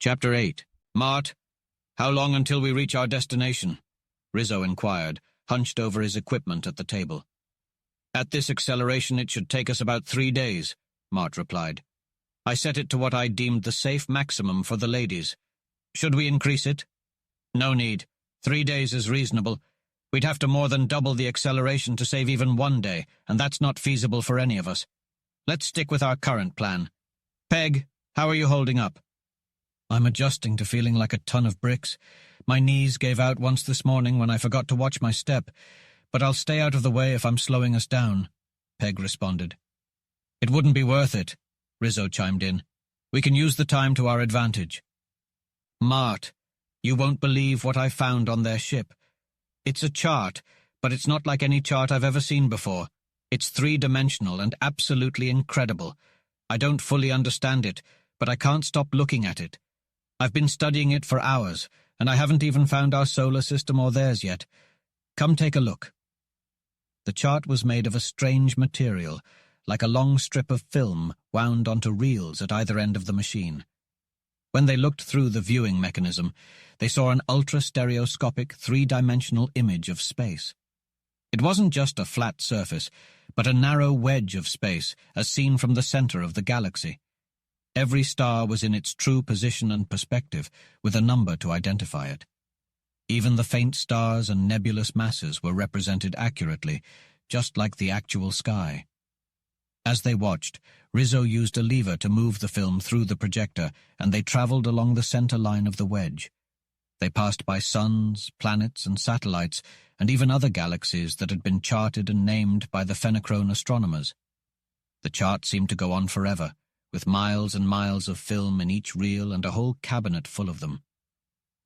Chapter 8. Mart, how long until we reach our destination? Rizzo inquired, hunched over his equipment at the table. At this acceleration it should take us about 3 days, Mart replied. I set it to what I deemed the safe maximum for the ladies. Should we increase it? No need. 3 days is reasonable. We'd have to more than double the acceleration to save even 1 day, and that's not feasible for any of us. Let's stick with our current plan. Peg, how are you holding up? I'm adjusting to feeling like a ton of bricks. My knees gave out once this morning when I forgot to watch my step, but I'll stay out of the way if I'm slowing us down, Peg responded. It wouldn't be worth it, Rizzo chimed in. We can use the time to our advantage. Mart, you won't believe what I found on their ship. It's a chart, but it's not like any chart I've ever seen before. It's 3-dimensional and absolutely incredible. I don't fully understand it, but I can't stop looking at it. I've been studying it for hours, and I haven't even found our solar system or theirs yet. Come take a look. The chart was made of a strange material, like a long strip of film wound onto reels at either end of the machine. When they looked through the viewing mechanism, they saw an ultra-stereoscopic 3-dimensional image of space. It wasn't just a flat surface, but a narrow wedge of space as seen from the center of the galaxy. Every star was in its true position and perspective, with a number to identify it. Even the faint stars and nebulous masses were represented accurately, just like the actual sky. As they watched, Rizzo used a lever to move the film through the projector, and they traveled along the center line of the wedge. They passed by suns, planets, and satellites, and even other galaxies that had been charted and named by the Fenachrone astronomers. The chart seemed to go on forever, with miles and miles of film in each reel and a whole cabinet full of them.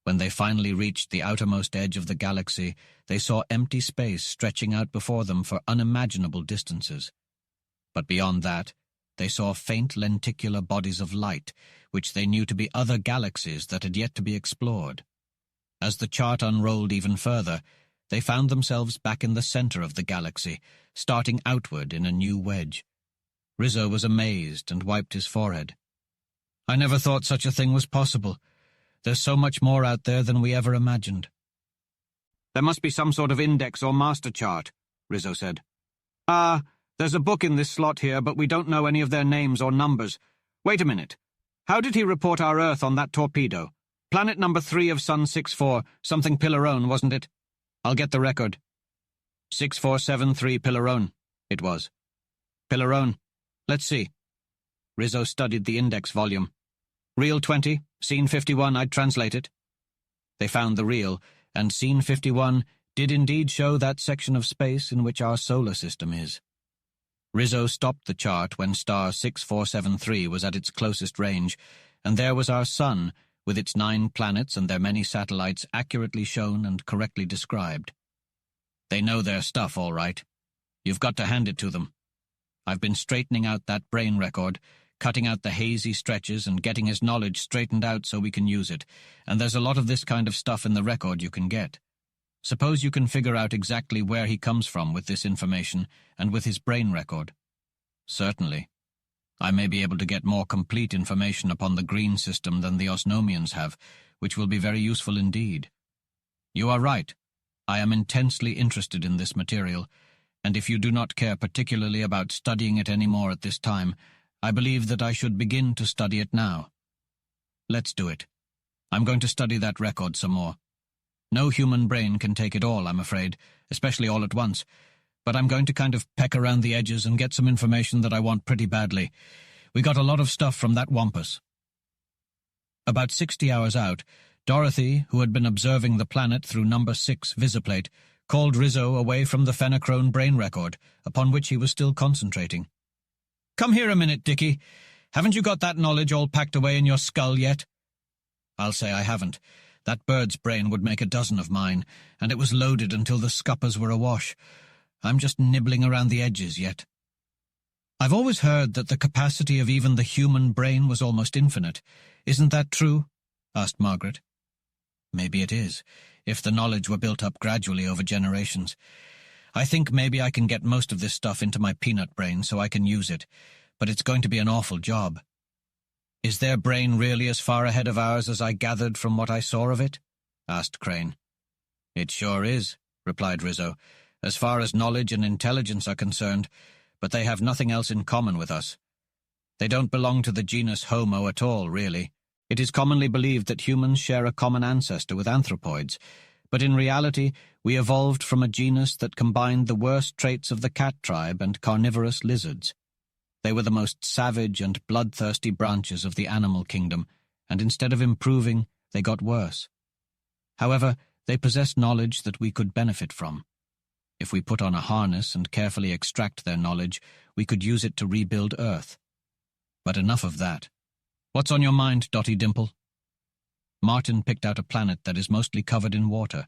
When they finally reached the outermost edge of the galaxy, they saw empty space stretching out before them for unimaginable distances. But beyond that, they saw faint lenticular bodies of light, which they knew to be other galaxies that had yet to be explored. As the chart unrolled even further, they found themselves back in the center of the galaxy, starting outward in a new wedge. Rizzo was amazed and wiped his forehead. I never thought such a thing was possible. There's so much more out there than we ever imagined. There must be some sort of index or master chart, Rizzo said. There's a book in this slot here, but we don't know any of their names or numbers. Wait a minute. How did he report our Earth on that torpedo? Planet number 3 of Sun 64, something Pillarone, wasn't it? I'll get the record. 6473 Pillarone, it was. Pillarone. Let's see. Rizzo studied the index volume. Reel 20, Scene 51, I'd translate it. They found the reel, and Scene 51 did indeed show that section of space in which our solar system is. Rizzo stopped the chart when star 6473 was at its closest range, and there was our sun, with its 9 planets and their many satellites accurately shown and correctly described. They know their stuff, all right. You've got to hand it to them. I've been straightening out that brain record, cutting out the hazy stretches and getting his knowledge straightened out so we can use it, and there's a lot of this kind of stuff in the record you can get. Suppose you can figure out exactly where he comes from with this information and with his brain record. Certainly. I may be able to get more complete information upon the green system than the Osnomians have, which will be very useful indeed. You are right. I am intensely interested in this material, and if you do not care particularly about studying it any more at this time, I believe that I should begin to study it now. Let's do it. I'm going to study that record some more. No human brain can take it all, I'm afraid, especially all at once, but I'm going to kind of peck around the edges and get some information that I want pretty badly. We got a lot of stuff from that wampus. About 60 hours out, Dorothy, who had been observing the planet through number 6 visiplate, called Rizzo away from the Fenachrone brain record, upon which he was still concentrating. Come here a minute, Dickie. Haven't you got that knowledge all packed away in your skull yet? I'll say I haven't. That bird's brain would make a dozen of mine, and it was loaded until the scuppers were awash. I'm just nibbling around the edges yet. I've always heard that the capacity of even the human brain was almost infinite. Isn't that true? Asked Margaret. Maybe it is, if the knowledge were built up gradually over generations. I think maybe I can get most of this stuff into my peanut brain so I can use it, but it's going to be an awful job. "Is their brain really as far ahead of ours as I gathered from what I saw of it?" asked Crane. "It sure is," replied Rizzo, "as far as knowledge and intelligence are concerned, but they have nothing else in common with us. They don't belong to the genus Homo at all, really. It is commonly believed that humans share a common ancestor with anthropoids, but in reality we evolved from a genus that combined the worst traits of the cat tribe and carnivorous lizards. They were the most savage and bloodthirsty branches of the animal kingdom, and instead of improving, they got worse. However, they possess knowledge that we could benefit from. If we put on a harness and carefully extract their knowledge, we could use it to rebuild Earth. But enough of that. What's on your mind, Dotty Dimple?" Martin picked out a planet that is mostly covered in water.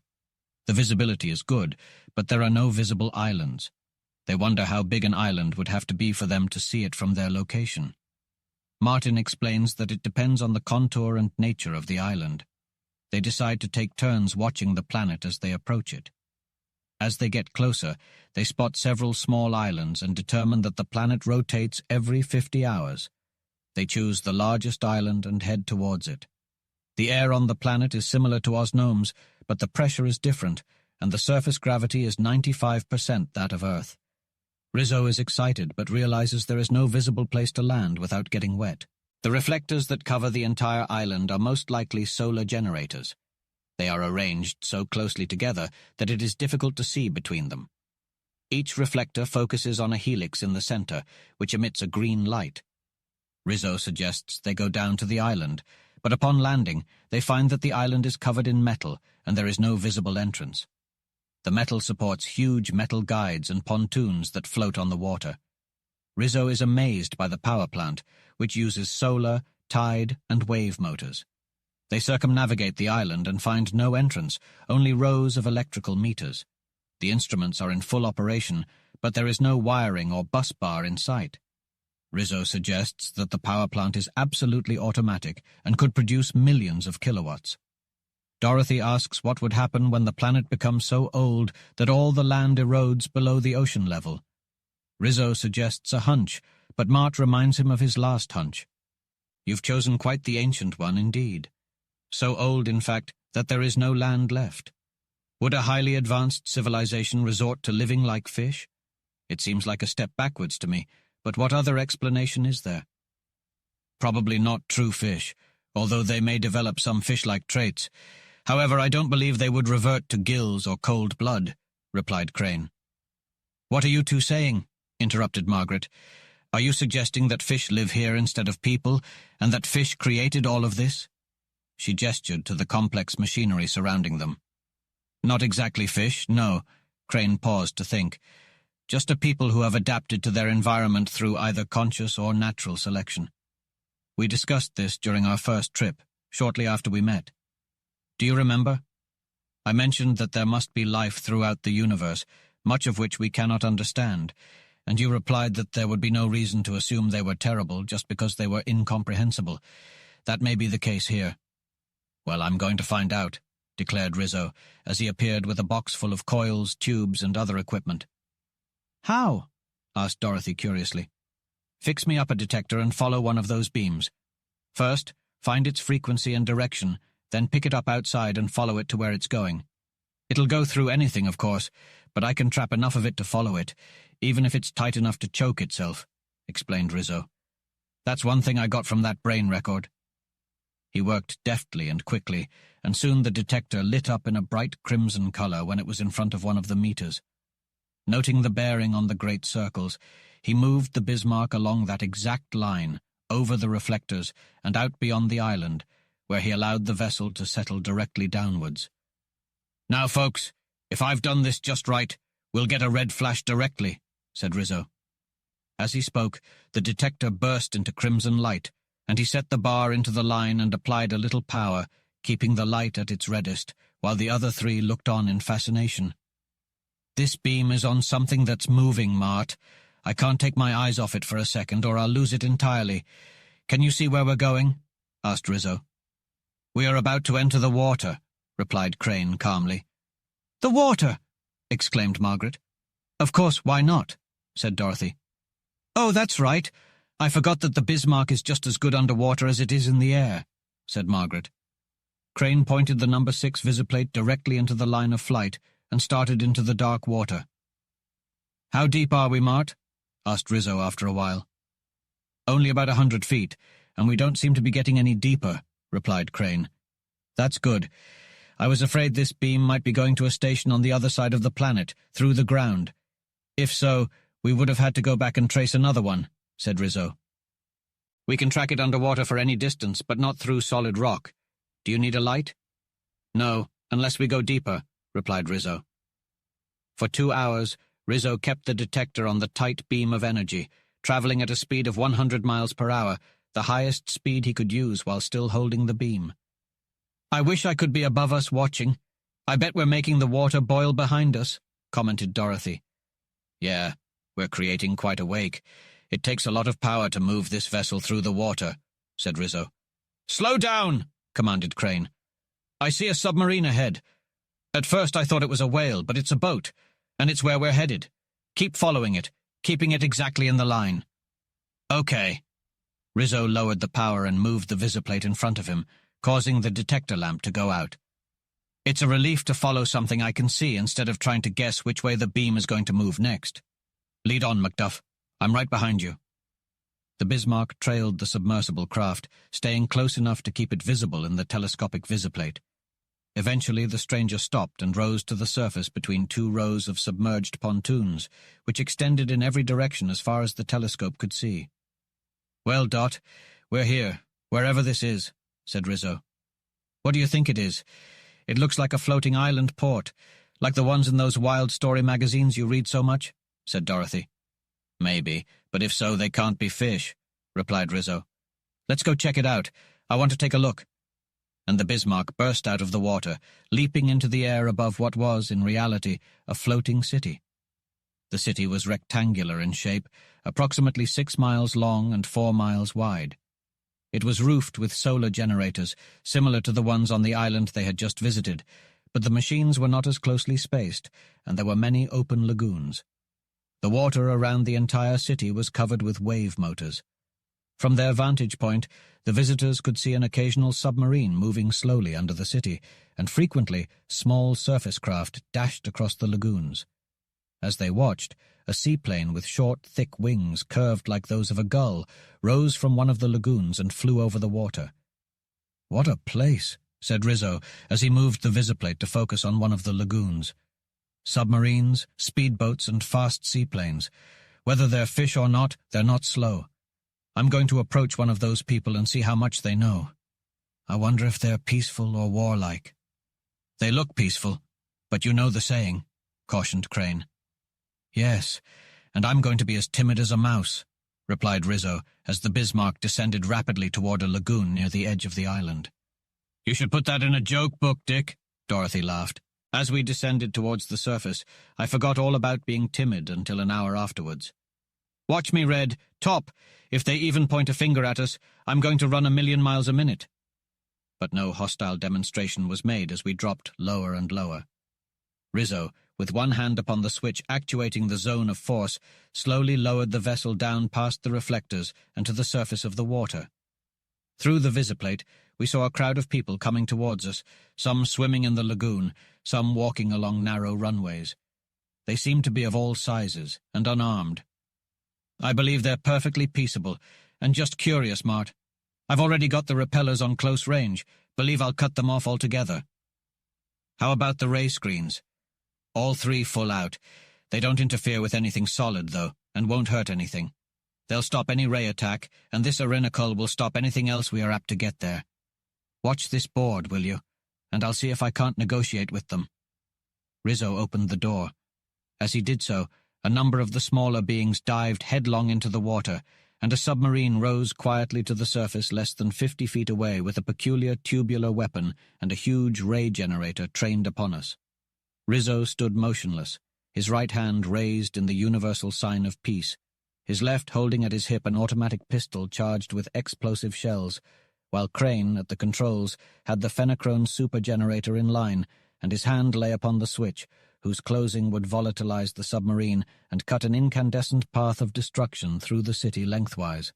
The visibility is good, but there are no visible islands. They wonder how big an island would have to be for them to see it from their location. Martin explains that it depends on the contour and nature of the island. They decide to take turns watching the planet as they approach it. As they get closer, they spot several small islands and determine that the planet rotates every 50 hours. They choose the largest island and head towards it. The air on the planet is similar to Osnome's, but the pressure is different, and the surface gravity is 95% that of Earth. Rizzo is excited but realizes there is no visible place to land without getting wet. The reflectors that cover the entire island are most likely solar generators. They are arranged so closely together that it is difficult to see between them. Each reflector focuses on a helix in the center, which emits a green light. Rizzo suggests they go down to the island, but upon landing, they find that the island is covered in metal and there is no visible entrance. The metal supports huge metal guides and pontoons that float on the water. Rizzo is amazed by the power plant, which uses solar, tide, and wave motors. They circumnavigate the island and find no entrance, only rows of electrical meters. The instruments are in full operation, but there is no wiring or bus bar in sight. Rizzo suggests that the power plant is absolutely automatic and could produce millions of kilowatts. Dorothy asks what would happen when the planet becomes so old that all the land erodes below the ocean level. Rizzo suggests a hunch, but Mart reminds him of his last hunch. "You've chosen quite the ancient one indeed. So old, in fact, that there is no land left. Would a highly advanced civilization resort to living like fish? It seems like a step backwards to me, but what other explanation is there?" "Probably not true fish, although they may develop some fish-like traits. However, I don't believe they would revert to gills or cold blood," replied Crane. "What are you two saying?" interrupted Margaret. "Are you suggesting that fish live here instead of people, and that fish created all of this?" She gestured to the complex machinery surrounding them. "Not exactly fish, no." Crane paused to think. "Just a people who have adapted to their environment through either conscious or natural selection. We discussed this during our first trip, shortly after we met. Do you remember? I mentioned that there must be life throughout the universe, much of which we cannot understand, and you replied that there would be no reason to assume they were terrible just because they were incomprehensible. That may be the case here." "Well, I'm going to find out," declared Rizzo, as he appeared with a box full of coils, tubes, and other equipment. "How?" asked Dorothy curiously. "Fix me up a detector and follow one of those beams. First, find its frequency and direction, then pick it up outside and follow it to where it's going. It'll go through anything, of course, but I can trap enough of it to follow it, even if it's tight enough to choke itself," explained Rizzo. "That's one thing I got from that brain record." He worked deftly and quickly, and soon the detector lit up in a bright crimson color when it was in front of one of the meters. Noting the bearing on the great circles, he moved the Bismarck along that exact line, over the reflectors, and out beyond the island, where he allowed the vessel to settle directly downwards. "Now, folks, if I've done this just right, we'll get a red flash directly," said Rizzo. As he spoke, the detector burst into crimson light, and he set the bar into the line and applied a little power, keeping the light at its reddest, while the other three looked on in fascination. "This beam is on something that's moving, Mart. I can't take my eyes off it for a second, or I'll lose it entirely. Can you see where we're going?" asked Rizzo. "We are about to enter the water," replied Crane calmly. "The water!" exclaimed Margaret. "Of course, why not?" said Dorothy. "Oh, that's right. I forgot that the Bismarck is just as good underwater as it is in the air, said Margaret. Crane pointed the number 6 visiplate directly into the line of flight and started into the dark water. How deep are we, Mart? Asked Rizzo after a while. Only about 100 feet, and we don't seem to be getting any deeper, replied Crane. That's good. I was afraid this beam might be going to a station on the other side of the planet, through the ground. If so, we would have had to go back and trace another one, said Rizzo. We can track it underwater for any distance, but not through solid rock. Do you need a light? No, unless we go deeper, replied Rizzo. For 2 hours, Rizzo kept the detector on the tight beam of energy, traveling at a speed of 100 miles per hour, the highest speed he could use while still holding the beam. I wish I could be above us watching. I bet we're making the water boil behind us, commented Dorothy. Yeah, we're creating quite a wake. It takes a lot of power to move this vessel through the water, said Rizzo. Slow down, commanded Crane. I see a submarine ahead. At first I thought it was a whale, but it's a boat, and it's where we're headed. Keep following it, keeping it exactly in the line. Okay. Rizzo lowered the power and moved the visiplate in front of him, causing the detector lamp to go out. It's a relief to follow something I can see instead of trying to guess which way the beam is going to move next. Lead on, Macduff. I'm right behind you. The Bismarck trailed the submersible craft, staying close enough to keep it visible in the telescopic visiplate. Eventually the stranger stopped and rose to the surface between 2 rows of submerged pontoons, which extended in every direction as far as the telescope could see. Well, Dot, we're here, wherever this is, said Rizzo. What do you think it is? It looks like a floating island port, like the ones in those wild story magazines you read so much, said Dorothy. Maybe, but if so, they can't be fish, replied Rizzo. Let's go check it out. I want to take a look. And the Bismarck burst out of the water, leaping into the air above what was, in reality, a floating city. The city was rectangular in shape, approximately 6 miles long and 4 miles wide. It was roofed with solar generators, similar to the ones on the island they had just visited, but the machines were not as closely spaced, and there were many open lagoons. The water around the entire city was covered with wave motors. From their vantage point, the visitors could see an occasional submarine moving slowly under the city, and frequently small surface craft dashed across the lagoons. As they watched, a seaplane with short, thick wings curved like those of a gull rose from one of the lagoons and flew over the water. "What a place," said Rizzo as he moved the visiplate to focus on one of the lagoons. "Submarines, speedboats, and fast seaplanes. Whether they're fish or not, they're not slow. I'm going to approach one of those people and see how much they know. I wonder if they're peaceful or warlike." "They look peaceful, but you know the saying," cautioned Crane. "Yes, and I'm going to be as timid as a mouse," replied Rizzo as the Bismarck descended rapidly toward a lagoon near the edge of the island. "You should put that in a joke book, Dick," Dorothy laughed. "As we descended towards the surface, I forgot all about being timid until an hour afterwards. Watch me, Red. Top. If they even point a finger at us, I'm going to run 1,000,000 miles a minute." But no hostile demonstration was made as we dropped lower and lower. Rizzo, with one hand upon the switch actuating the zone of force, slowly lowered the vessel down past the reflectors and to the surface of the water. Through the visiplate, we saw a crowd of people coming towards us, some swimming in the lagoon, some walking along narrow runways. They seemed to be of all sizes and unarmed. "I believe they're perfectly peaceable, and just curious, Mart. I've already got the repellers on close range. Believe I'll cut them off altogether." "How about the ray screens?" "All 3 full out. They don't interfere with anything solid, though, and won't hurt anything. They'll stop any ray attack, and this arenacule will stop anything else we are apt to get there. Watch this board, will you? And I'll see if I can't negotiate with them." Rizzo opened the door. As he did so, a number of the smaller beings dived headlong into the water, and a submarine rose quietly to the surface less than 50 feet away with a peculiar tubular weapon and a huge ray generator trained upon us. Rizzo stood motionless, his right hand raised in the universal sign of peace, his left holding at his hip an automatic pistol charged with explosive shells, while Crane, at the controls, had the Fenachrone supergenerator in line, and his hand lay upon the switch, whose closing would volatilize the submarine and cut an incandescent path of destruction through the city lengthwise.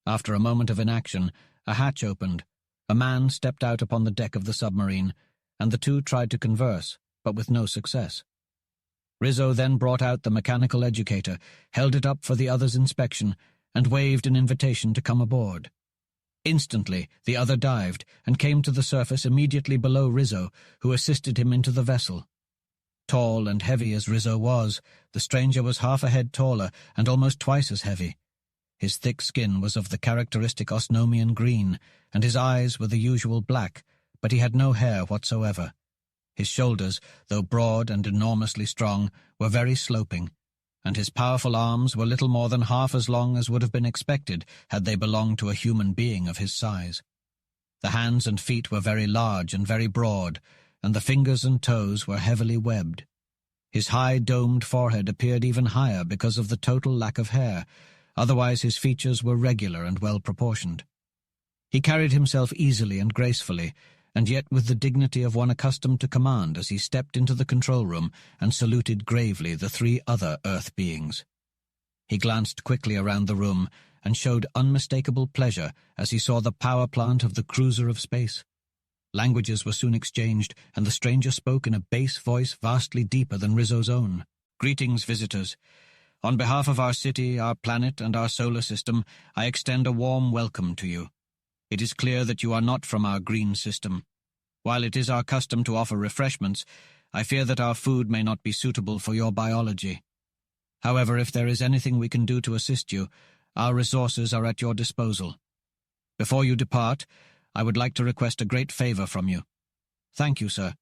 After a moment of inaction, a hatch opened. A man stepped out upon the deck of the submarine, and the two tried to converse, but with no success. Rizzo then brought out the mechanical educator, held it up for the other's inspection, and waved an invitation to come aboard. Instantly, the other dived and came to the surface immediately below Rizzo, who assisted him into the vessel. Tall and heavy as Rizzo was, the stranger was half a head taller and almost twice as heavy. His thick skin was of the characteristic Osnomian green, and his eyes were the usual black, but he had no hair whatsoever. His shoulders, though broad and enormously strong, were very sloping, and his powerful arms were little more than half as long as would have been expected had they belonged to a human being of his size. The hands and feet were very large and very broad, and the fingers and toes were heavily webbed. His high domed forehead appeared even higher because of the total lack of hair, otherwise his features were regular and well proportioned. He carried himself easily and gracefully, and yet with the dignity of one accustomed to command as he stepped into the control room and saluted gravely the three other Earth beings. He glanced quickly around the room and showed unmistakable pleasure as he saw the power plant of the cruiser of space. Languages were soon exchanged, and the stranger spoke in a bass voice vastly deeper than Rizzo's own. "Greetings, visitors. On behalf of our city, our planet, and our solar system, I extend a warm welcome to you. It is clear that you are not from our green system. While it is our custom to offer refreshments, I fear that our food may not be suitable for your biology. However, if there is anything we can do to assist you, our resources are at your disposal. Before you depart, I would like to request a great favor from you." "Thank you, sir.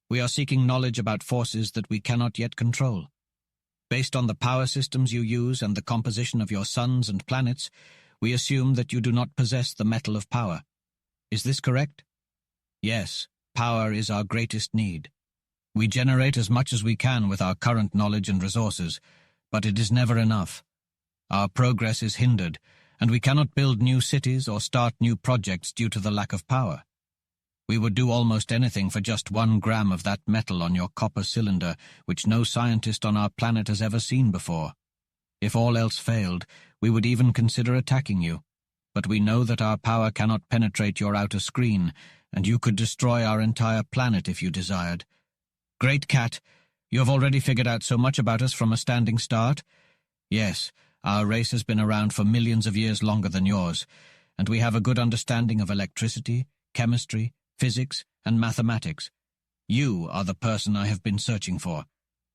We are seeking knowledge about forces that we cannot yet control. Based on the power systems you use and the composition of your suns and planets, we assume that you do not possess the metal of power. Is this correct?" "Yes, power is our greatest need. We generate as much as we can with our current knowledge and resources, but it is never enough. Our progress is hindered, and we cannot build new cities or start new projects due to the lack of power. We would do almost anything for just 1 gram of that metal on your copper cylinder, which no scientist on our planet has ever seen before. If all else failed, we would even consider attacking you, but we know that our power cannot penetrate your outer screen, and you could destroy our entire planet if you desired. Great Cat, you have already figured out so much about us from a standing start. Yes, our race has been around for millions of years longer than yours, and we have a good understanding of electricity, chemistry, physics, and mathematics. You are the person I have been searching for.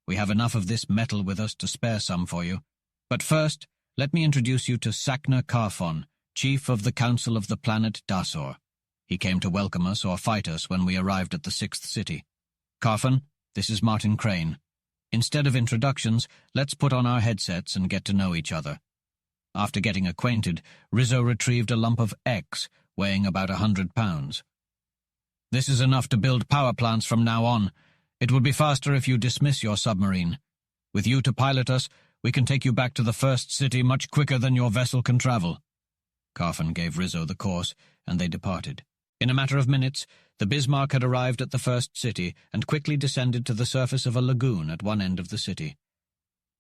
We have enough of this metal with us to spare some for you. But first, let me introduce you to Sakna Karfon, chief of the Council of the planet Dasor. He came to welcome us or fight us when we arrived at the 6th city. Karfon, this is Martin Crane. Instead of introductions, let's put on our headsets and get to know each other." After getting acquainted, Rizzo retrieved a lump of X, weighing about 100 pounds. "This is enough to build power plants from now on. It would be faster if you dismiss your submarine. With you to pilot us, we can take you back to the first city much quicker than your vessel can travel." Karfon gave Rizzo the course, and they departed. In a matter of minutes, the Bismark had arrived at the first city and quickly descended to the surface of a lagoon at one end of the city.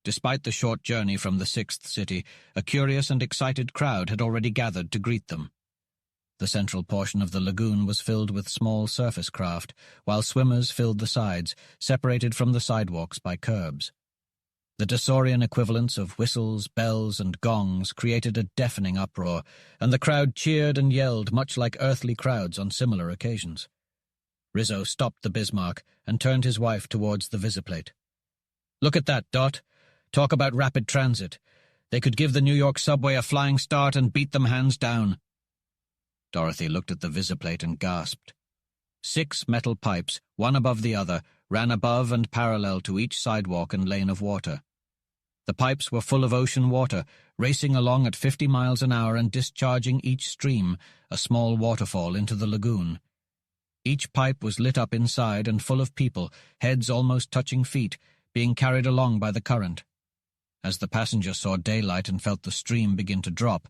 Despite the short journey from the 6th city, a curious and excited crowd had already gathered to greet them. The central portion of the lagoon was filled with small surface craft, while swimmers filled the sides, separated from the sidewalks by curbs. The Dasorian equivalents of whistles, bells, and gongs created a deafening uproar, and the crowd cheered and yelled much like earthly crowds on similar occasions. Rizzo stopped the Bismarck and turned his wife towards the visiplate. "Look at that, Dot. Talk about rapid transit. They could give the New York subway a flying start and beat them hands down." Dorothy looked at the visiplate and gasped. 6 metal pipes, one above the other, ran above and parallel to each sidewalk and lane of water. The pipes were full of ocean water, racing along at 50 miles an hour and discharging each stream, a small waterfall, into the lagoon. Each pipe was lit up inside and full of people, heads almost touching feet, being carried along by the current. As the passengers saw daylight and felt the stream begin to drop,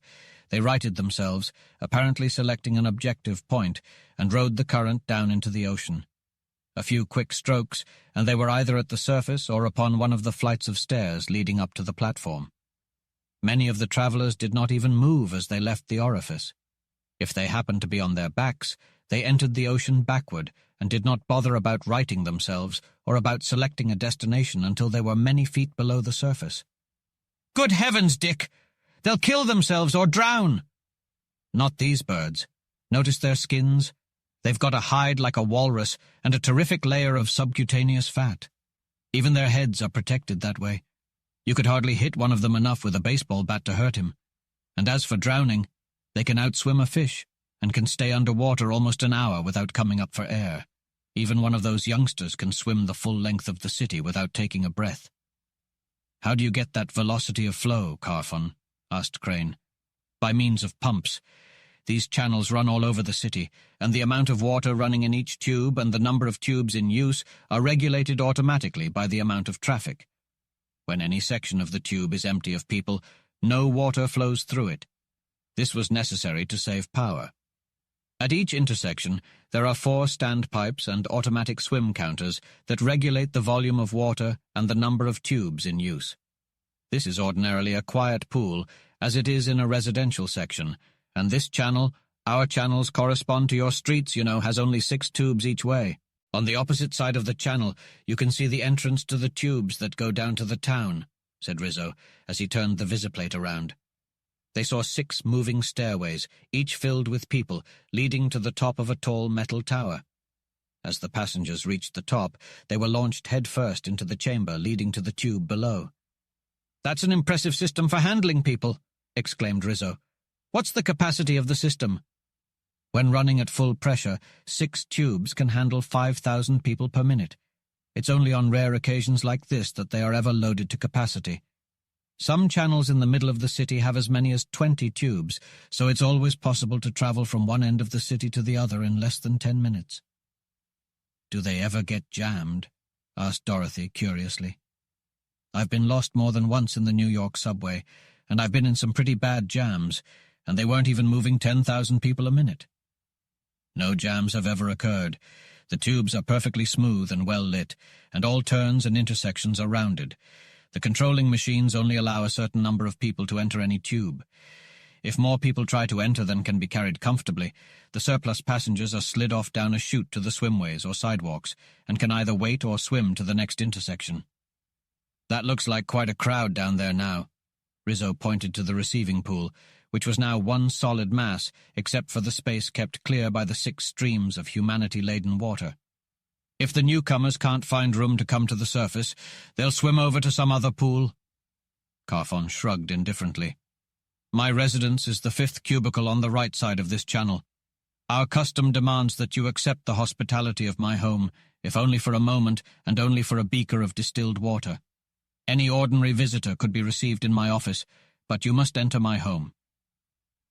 they righted themselves, apparently selecting an objective point, and rode the current down into the ocean. A few quick strokes, and they were either at the surface or upon one of the flights of stairs leading up to the platform. Many of the travelers did not even move as they left the orifice. If they happened to be on their backs, they entered the ocean backward and did not bother about righting themselves or about selecting a destination until they were many feet below the surface. "Good heavens, Dick! They'll kill themselves or drown!" "Not these birds. Notice their skins? They've got a hide like a walrus and a terrific layer of subcutaneous fat. Even their heads are protected that way. You could hardly hit one of them enough with a baseball bat to hurt him. And as for drowning, they can outswim a fish and can stay underwater almost an hour without coming up for air. Even one of those youngsters can swim the full length of the city without taking a breath." "How do you get that velocity of flow, Carfon?" asked Crane. "By means of pumps. These channels run all over the city, and the amount of water running in each tube and the number of tubes in use are regulated automatically by the amount of traffic. When any section of the tube is empty of people, no water flows through it. This was necessary to save power. At each intersection, there are 4 standpipes and automatic swim counters that regulate the volume of water and the number of tubes in use. This is ordinarily a quiet pool, as it is in a residential section, and this channel, our channels correspond to your streets, has only 6 tubes each way. On the opposite side of the channel, you can see the entrance to the tubes that go down to the town," said Rizzo, as he turned the visiplate around. They saw 6 moving stairways, each filled with people, leading to the top of a tall metal tower. As the passengers reached the top, they were launched head-first into the chamber leading to the tube below. "That's an impressive system for handling people," exclaimed Rizzo. "What's the capacity of the system?" "When running at full pressure, 6 tubes can handle 5,000 people per minute. It's only on rare occasions like this that they are ever loaded to capacity. Some channels in the middle of the city have as many as 20 tubes, so it's always possible to travel from one end of the city to the other in less than 10 minutes. "Do they ever get jammed?" asked Dorothy curiously. "I've been lost more than once in the New York subway, and I've been in some pretty bad jams, and they weren't even moving 10,000 people a minute. No jams have ever occurred. The tubes are perfectly smooth and well lit, and all turns and intersections are rounded. The controlling machines only allow a certain number of people to enter any tube. If more people try to enter than can be carried comfortably, the surplus passengers are slid off down a chute to the swimways or sidewalks, and can either wait or swim to the next intersection." "That looks like quite a crowd down there now." Rizzo pointed to the receiving pool, which was now one solid mass, except for the space kept clear by the 6 streams of humanity-laden water. "If the newcomers can't find room to come to the surface, they'll swim over to some other pool." Carfon shrugged indifferently. "My residence is the 5th cubicle on the right side of this channel. Our custom demands that you accept the hospitality of my home, if only for a moment and only for a beaker of distilled water. Any ordinary visitor could be received in my office, but you must enter my home."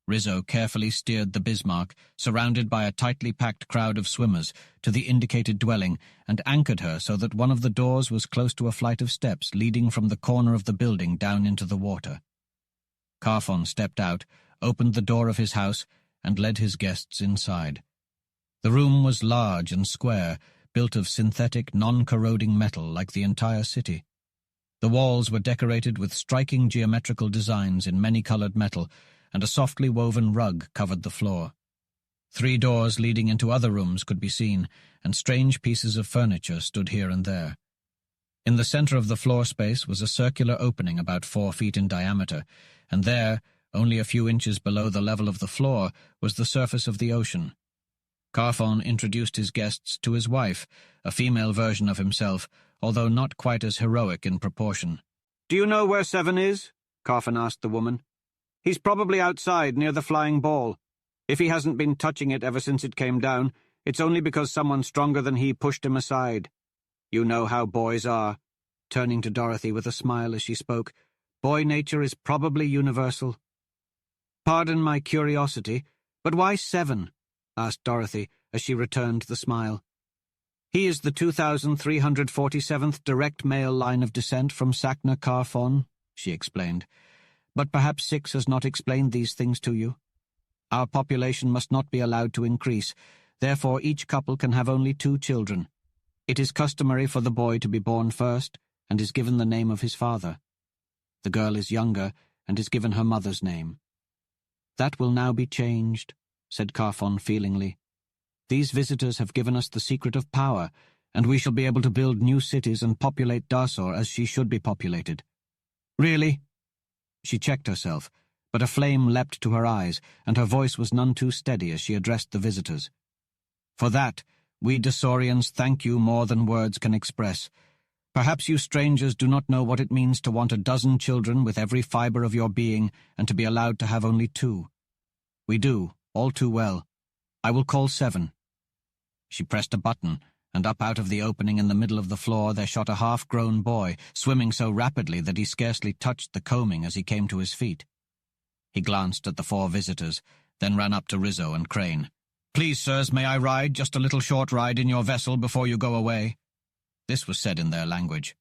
Rizzo carefully steered the Bismark, surrounded by a tightly packed crowd of swimmers, to the indicated dwelling and anchored her so that one of the doors was close to a flight of steps leading from the corner of the building down into the water. Carfon stepped out, opened the door of his house, and led his guests inside. The room was large and square, built of synthetic, non-corroding metal like the entire city. The walls were decorated with striking geometrical designs in many-colored metal, and a softly woven rug covered the floor. 3 doors leading into other rooms could be seen, and strange pieces of furniture stood here and there. In the center of the floor space was a circular opening about 4 feet in diameter, and there, only a few inches below the level of the floor, was the surface of the ocean. Carfon introduced his guests to his wife, a female version of himself, although not quite as heroic in proportion. "Do you know where 7 is?" Carfon asked the woman. "He's probably outside near the flying ball. If he hasn't been touching it ever since it came down, it's only because someone stronger than he pushed him aside. You know how boys are," turning to Dorothy with a smile as she spoke. "Boy nature is probably universal." "Pardon my curiosity, but why 7? Asked Dorothy as she returned the smile. "He is the 2347th direct male line of descent from Sakna Carfon," she explained. "But perhaps 6 has not explained these things to you. Our population must not be allowed to increase, therefore each couple can have only 2 children. It is customary for the boy to be born first, and is given the name of his father. The girl is younger, and is given her mother's name. "That will now be changed," said Carfon feelingly. "These visitors have given us the secret of power, and we shall be able to build new cities and populate Darsor as she should be populated." "Really?" She checked herself, but a flame leapt to her eyes, and her voice was none too steady as she addressed the visitors. "For that, we Darsorians thank you more than words can express. Perhaps you strangers do not know what it means to want a dozen children with every fibre of your being and to be allowed to have only 2. We do, all too well. I will call 7. She pressed a button, and up out of the opening in the middle of the floor there shot a half-grown boy, swimming so rapidly that he scarcely touched the combing as he came to his feet. He glanced at the 4 visitors, then ran up to Rizzo and Crane. "Please, sirs, may I ride just a little short ride in your vessel before you go away?" This was said in their language.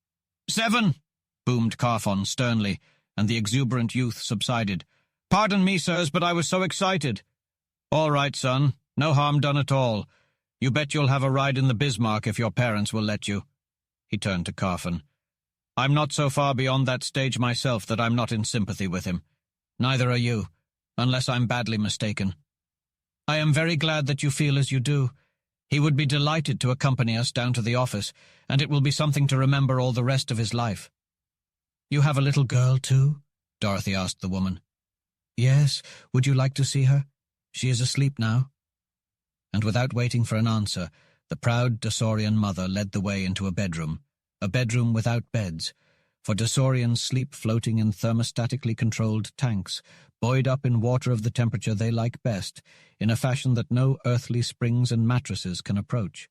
"7!" boomed Carfon sternly, and the exuberant youth subsided. "Pardon me, sirs, but I was so excited." "All right, son. No harm done at all. You bet you'll have a ride in the Bismark if your parents will let you." He turned to Carfon. "I'm not so far beyond that stage myself that I'm not in sympathy with him. Neither are you, unless I'm badly mistaken. I am very glad that you feel as you do. He would be delighted to accompany us down to the office, and it will be something to remember all the rest of his life." "You have a little girl, too?" Dorothy asked the woman. "Yes. Would you like to see her? She is asleep now." And without waiting for an answer, the proud Darsorian mother led the way into a bedroom without beds, for Darsorians sleep floating in thermostatically controlled tanks, buoyed up in water of the temperature they like best, in a fashion that no earthly springs and mattresses can approach.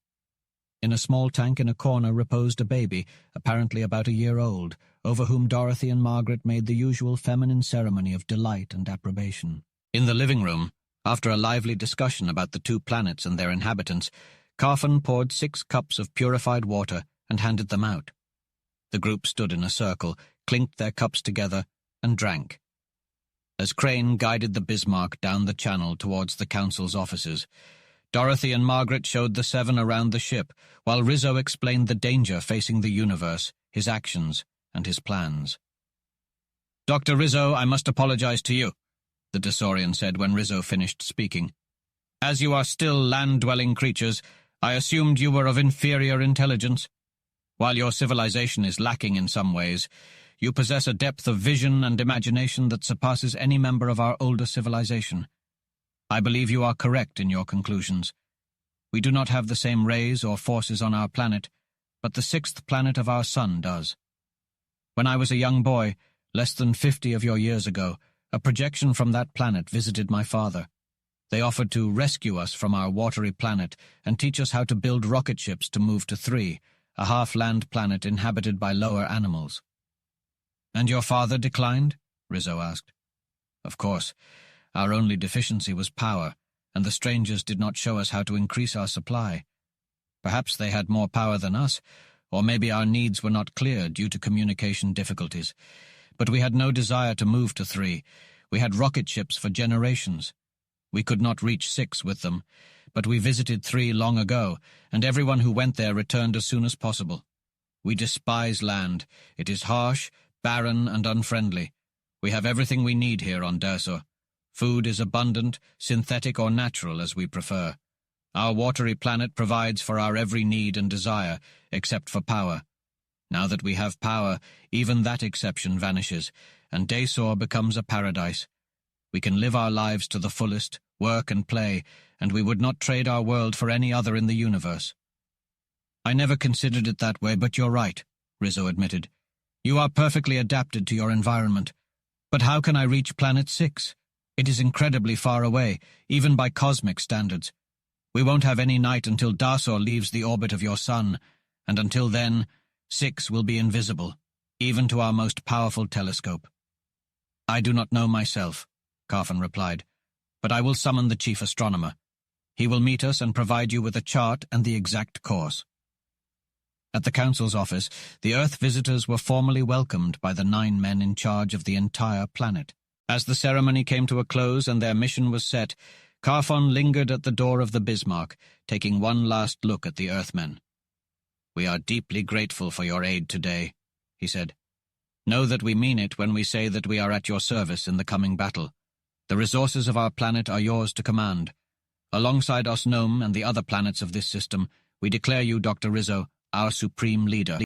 In a small tank in a corner reposed a baby, apparently about a year old, over whom Dorothy and Margaret made the usual feminine ceremony of delight and approbation. In the living room, after a lively discussion about the 2 planets and their inhabitants, Carfon poured 6 cups of purified water and handed them out. The group stood in a circle, clinked their cups together, and drank. As Crane guided the Bismark down the channel towards the council's offices, Dorothy and Margaret showed the 7 around the ship, while Rizzo explained the danger facing the universe, his actions, and his plans. "Dr. Rizzo, I must apologize to you," the Darsorian said when Rizzo finished speaking. "As you are still land-dwelling creatures, I assumed you were of inferior intelligence. While your civilization is lacking in some ways, you possess a depth of vision and imagination that surpasses any member of our older civilization. I believe you are correct in your conclusions. We do not have the same rays or forces on our planet, but the 6th planet of our sun does. When I was a young boy, less than 50 of your years ago, a projection from that planet visited my father. They offered to rescue us from our watery planet and teach us how to build rocket ships to move to 3, a half-land planet inhabited by lower animals." "And your father declined?" Rizzo asked. "Of course. Our only deficiency was power, and the strangers did not show us how to increase our supply. Perhaps they had more power than us, or maybe our needs were not clear due to communication difficulties. But we had no desire to move to 3. We had rocket ships for generations. We could not reach 6 with them, but we visited 3 long ago, and everyone who went there returned as soon as possible. We despise land. It is harsh, barren, and unfriendly. We have everything we need here on Darsor. Food is abundant, synthetic or natural as we prefer. Our watery planet provides for our every need and desire, except for power. Now that we have power, even that exception vanishes, and Darsor becomes a paradise. We can live our lives to the fullest, work and play, and we would not trade our world for any other in the universe." "I never considered it that way, but you're right," Rizzo admitted. "You are perfectly adapted to your environment. But how can I reach Planet 6? It is incredibly far away, even by cosmic standards. We won't have any night until Darsor leaves the orbit of your sun, and until then, 6 will be invisible, even to our most powerful telescope." "I do not know myself," Carfon replied, "but I will summon the chief astronomer. He will meet us and provide you with a chart and the exact course." At the council's office, the Earth visitors were formally welcomed by the 9 men in charge of the entire planet. As the ceremony came to a close and their mission was set, Carfon lingered at the door of the Bismarck, taking one last look at the Earthmen. "We are deeply grateful for your aid today," he said. Know that we mean it when we say that we are at your service in the coming battle. The resources of our planet are yours to command. Alongside Osnome and the other planets of this system, we declare you, Dr. Rizzo, our supreme leader.